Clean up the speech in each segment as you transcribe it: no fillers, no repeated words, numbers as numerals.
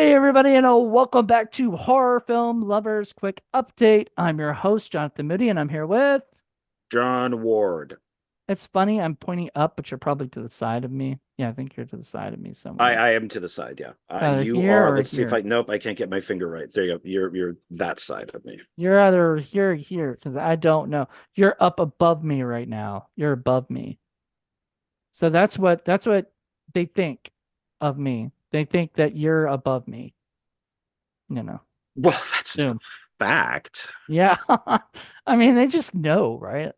Hey everybody, and welcome back to Horror Film Lovers Quick Update. I'm your host, Jonathan Moody, and I'm here with. John Ward. It's funny, I'm pointing up, but you're probably to the side of me. Yeah, I think you're to the side of me I, somewhere. I am to the side, yeah. It's either You here are. or Let's see if here. I. Nope, I can't get my finger right. There you go. You're that side of me. You're either here or here, because I don't know. You're up above me right now. You're above me. So that's what they think of me. They think that you're above me, you know. Well, that's just a Assume. fact. Yeah. I mean, they just know, right?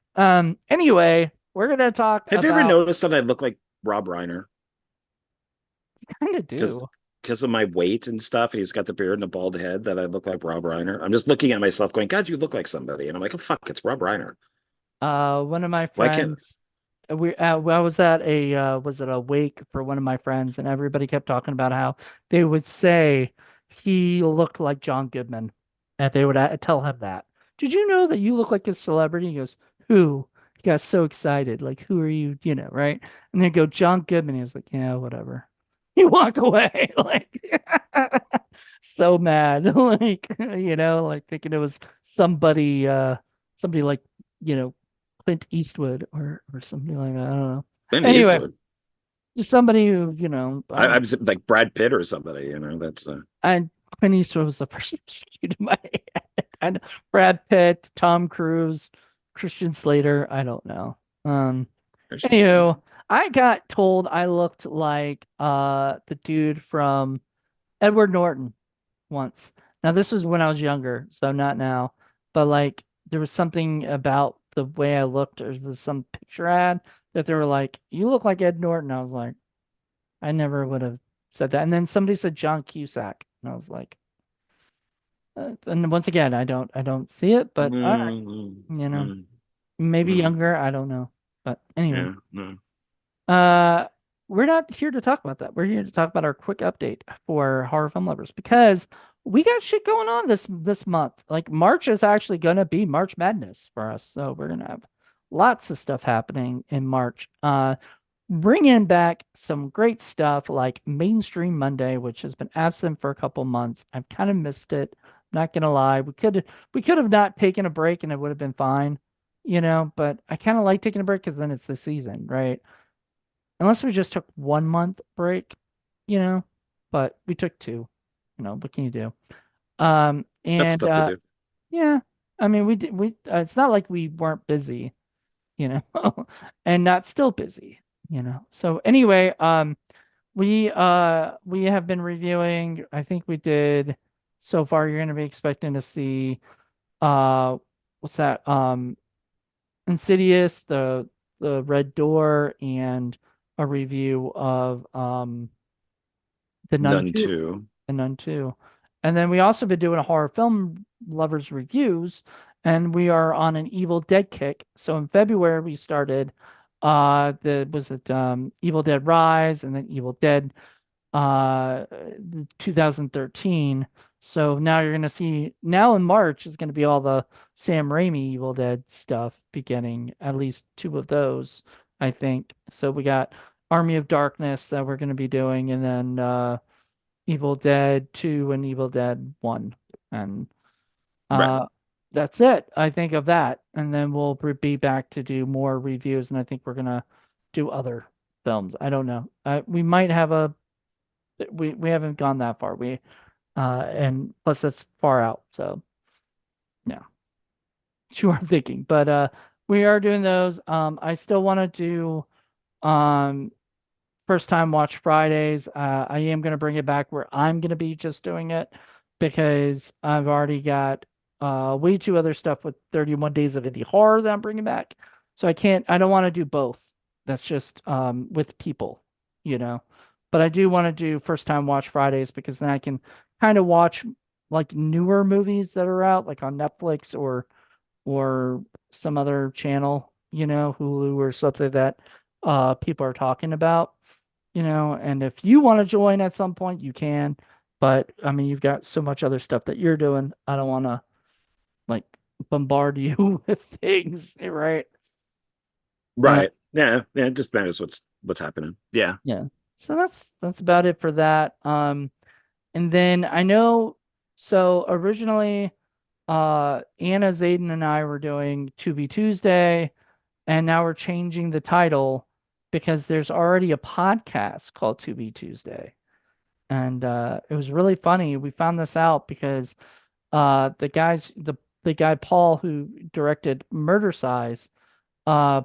Anyway, we're gonna talk Have you ever about noticed that I look like Rob Reiner kind of because do. of my weight and stuff? And he's got the beard and the bald head that I look like Rob Reiner. I'm just looking at myself, going, "God, you look like somebody," and I'm like, "Oh fuck, it's Rob Reiner." One of my Why can't? friends, I was at a was it a wake for one of my friends, and everybody kept talking about how they would say he looked like John Goodman, and they would tell him that. Did you know that you look like a celebrity? He goes, "Who?" He got so excited, like, "Who are you?" You know, right? And they go, "John Goodman." He was like, "Yeah, whatever." He walked away, like, so mad, like, like thinking it was somebody like, you know Clint Eastwood or something like that. I don't know. Clint Anyway, Eastwood. just somebody who, I don't I'm like Brad Pitt or somebody. That's and Clint Eastwood was the first one that came to my head. And Brad Pitt, Tom Cruise, Christian Slater, I don't know. Christian Slater. Anywho, I got told I looked like the dude from Edward Norton once. Now this was when I was younger, so not now. But like there was something about the way I looked, or there's some picture ad that they were like, "You look like Ed Norton." I was like, I never would have said that. And then somebody said John Cusack, and I was like, and once again, I don't see it, but all right, Mm, you know, mm, maybe mm. younger, I don't know. But anyway, Yeah, no. uh, we're not here to talk about that. We're here to talk about our quick update for horror film lovers because we got shit going on this month. Like March is actually gonna be March Madness for us, so we're gonna have lots of stuff happening in March. Bringing back some great stuff like Mainstream Monday, which has been absent for a couple months. I've kind of missed it. Not gonna lie, we could have not taken a break and it would have been fine, But I kind of like taking a break because then it's the season, right? Unless we just took 1 month break, you know, but we took two. What can you do? That's And tough to do. yeah, I mean, we did. We it's not like we weren't busy, you know, and not still busy. So anyway, we have been reviewing. I think we did so far. You're going to be expecting to see uh what's that? Insidious, the Red Door, and a review of The Nun None 2. too. The Nun 2. And then we also been doing a horror film lovers reviews, and we are on an Evil Dead kick. So in February we started the was it Evil Dead Rise, and then Evil Dead 2013. So now you're gonna see, now in March is gonna be all the Sam Raimi Evil Dead stuff beginning, at least two of those, I think. So we got Army of Darkness that we're gonna be doing, and then Evil Dead 2 and Evil Dead 1. And Right. uh that's it, I think, of that. And then we'll be back to do more reviews, and I think we're gonna do other films. I don't know. We might have a we haven't gone that far. And plus that's far out. So yeah, it's what I'm thinking. But we are doing those. I still want to do um first time watch Fridays. I am gonna bring it back where I'm gonna be just doing it because I've already got way too other stuff with 31 Days of Indie Horror that I'm bringing back. So I don't want to do both. That's just with people, you know. But I do want to do first time watch Fridays because then I can kind of watch like newer movies that are out, like on Netflix or some other channel, Hulu or something that people are talking about, and if you want to join at some point, you can. But I mean, you've got so much other stuff that you're doing. I don't want to like bombard you with things, right? Uh, Right. Yeah. Yeah. It just matters what's happening. Yeah. yeah. So that's about it for that. And then I know, so originally, Anna, Zayden, and I were doing To Be Tuesday, and now we're changing the title because there's already a podcast called To Be Tuesday. And it was really funny. We found this out because the guy Paul who directed Murder Size uh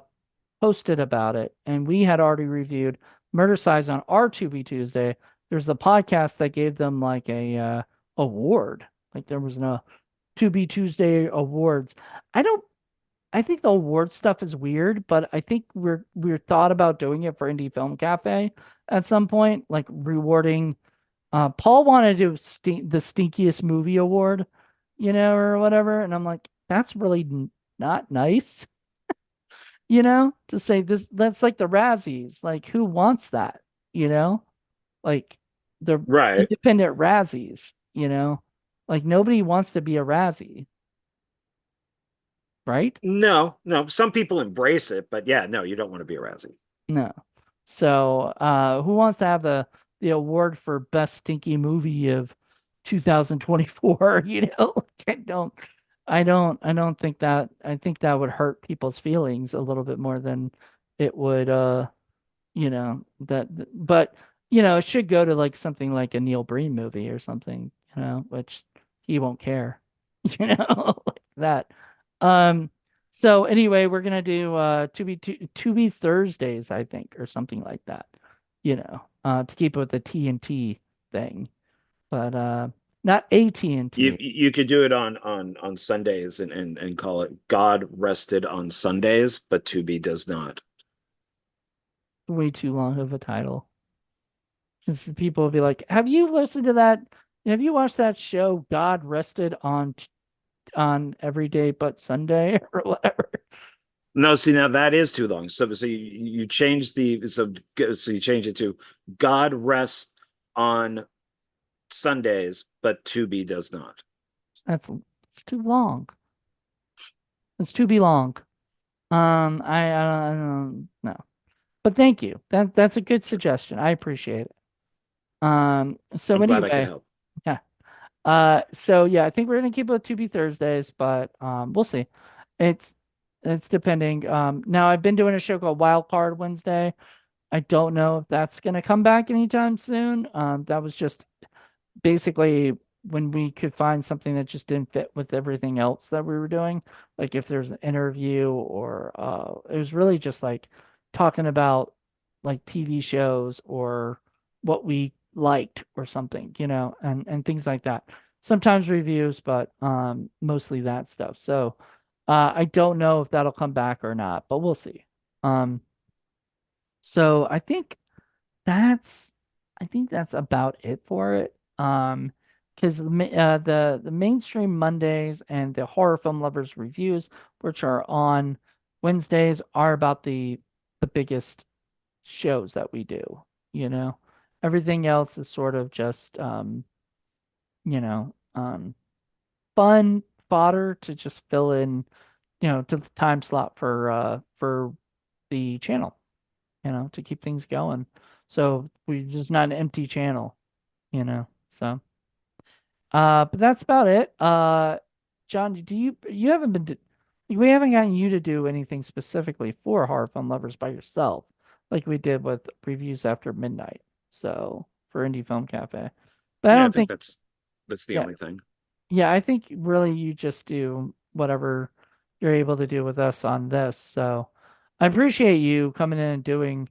posted about it, and we had already reviewed Murder Size on our To Be Tuesday. There's a podcast that gave them like a award. Like there was no To Be Tuesday awards. I don't. I think the award stuff is weird, but I think we're thought about doing it for Indie Film Cafe at some point, like rewarding. Paul wanted to do the stinkiest movie award, or whatever, and I'm like, that's really not nice. To say this, that's like the Razzies. Like, who wants that? You know, like the Right. independent Razzies. Like nobody wants to be a Razzie, right? No, no. Some people embrace it, but yeah, no, you don't want to be a Razzie. No. So, who wants to have the award for best stinky movie of 2024? I don't think that. I think that would hurt people's feelings a little bit more than it would. But it should go to like something like a Neil Breen movie or something, which he won't care, like that. Um, so anyway, we're gonna do to be Thursdays, I think, or something like that, to keep it with the TNT thing, but not You AT&T. you could do it on Sundays and call it God rested on Sundays, but Tubi does not. Way too long of a title. 'Cause people will be like, "Have you listened to that? Have you watched that show, God Rested on every day but Sunday or whatever?" No, see now that is too long. So you change so you change it to God rest on Sundays, but Tubi does not. That's it's too long. It's too be long. I don't know. But thank you. That's a good suggestion. I appreciate it. So I'm glad I could anyway, help. yeah. So yeah, I think we're gonna keep it with 2B Thursdays, but we'll see. It's it's depending. Now I've been doing a show called Wild Card Wednesday. I don't know if that's gonna come back anytime soon. That was just basically when we could find something that just didn't fit with everything else that we were doing. Like if there's an interview or it was really just like talking about like TV shows or what we liked or something, and things like that. Sometimes reviews, but mostly that stuff. So I don't know if that'll come back or not, but we'll see. Um so that's I think that's about it for it. Because the mainstream Mondays and the horror film lovers reviews, which are on Wednesdays, are about the biggest shows that we do. You know, Everything else is sort of just you know fun fodder to just fill in, to the time slot for the channel, to keep things going. So we just not an empty channel, So, but that's about it. John, you haven't we haven't gotten you to do anything specifically for horror film lovers by yourself, like we did with Reviews After Midnight. So for Indie Film Cafe, but I Yeah, I don't think think, that's the yeah, only thing. yeah, I think really you just do whatever you're able to do with us on this. So I appreciate you coming in and doing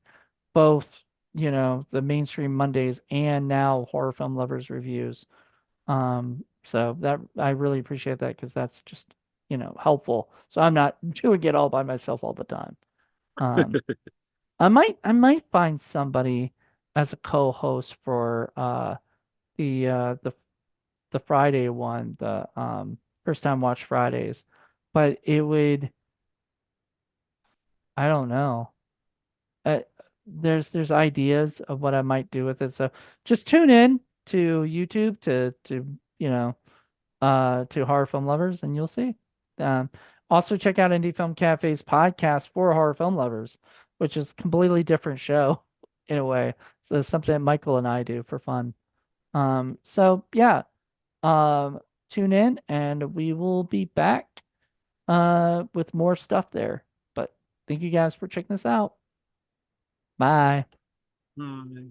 both, the mainstream Mondays and now horror film lovers reviews. So that I really appreciate that because that's just, helpful. So I'm not doing it all by myself all the time. Um, I might find somebody as a co-host for the uh the the Friday one, the first time watch Fridays, but it would, I don't know. uh, there's ideas of what I might do with it. So just tune in to YouTube to to horror film lovers and you'll see. Um, Also check out Indie Film Cafe's podcast for horror film lovers, which is a completely different show in a way. So it's something that Michael and I do for fun. So yeah, um, tune in and we will be back with more stuff there. But thank you guys for checking this out. Bye. Hmm.